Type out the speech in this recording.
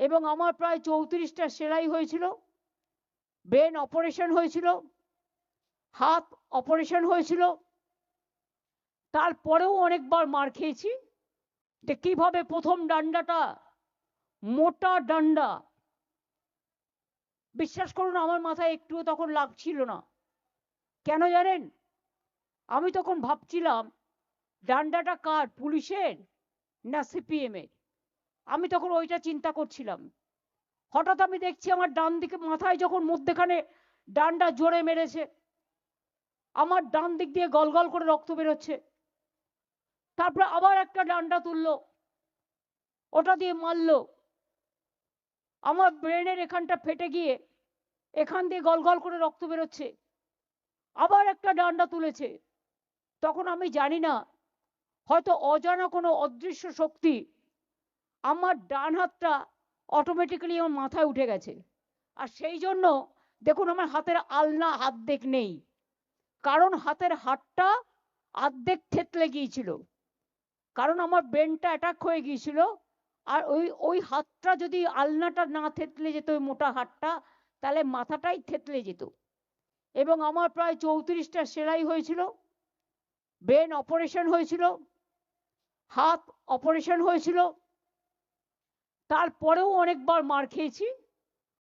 এবং আমার প্রায় 34টা সেলাই হয়েছিল, ব্রেন অপারেশন হয়েছিল, হাত অপারেশন হয়েছিল। তারপরেও অনেকবার মার খেয়েছি যে কিভাবে প্রথম ডান্ডাটা মোটা ডান্ডা, বিশ্বাস করুন আমার মাথায় একটুও তখন লাগছিল না। কেন জানেন? আমি তখন ভাবছিলাম ডান্ডাটা কার, পুলিশের না সিপিএম এর। আমি তখন ওইটা চিন্তা করছিলাম। হঠাৎ আমি দেখছি আমার ডান দিকে মাথায় যখন মধ্যেখানে ডান্ডা জোরে মেরেছে, আমার ডান দিক দিয়ে গলগল করে রক্ত বেরোচ্ছে। তারপরে আবার একটা ডান্ডা তুললো, ওটা দিয়ে মারলো। আমার ব্রেনের এখানটা ফেটে গিয়ে এখান দিয়ে গলগল করে রক্ত বেরোচ্ছে। আবার একটা ডান্ডা তুলেছে। তখন আমি জানি না, হয়তো অজানা কোনো অদৃশ্য শক্তি আমার ডান হাতটা অটোমেটিক্যালি আমার মাথায় উঠে গেছে। আর সেই জন্য দেখুন আমার হাতের আলনা অর্ধেক নেই, কারণ হাতের হাড়টা অর্ধেক থেতলে গিয়েছিল, কারণ আমার ব্রেনটা অ্যাটাক হয়ে গিয়েছিল। আর ওই হাতটা যদি আলনাটা না থেতলে যেত, ওই মোটা হাতটা, তাহলে মাথাটাই থেতলে যেত। এবং আমার প্রায় 34টা সেলাই হয়েছিল, ব্রেন অপারেশন হয়েছিল, হাত অপারেশন হয়েছিল। তারপরেও অনেকবার মার খেয়েছি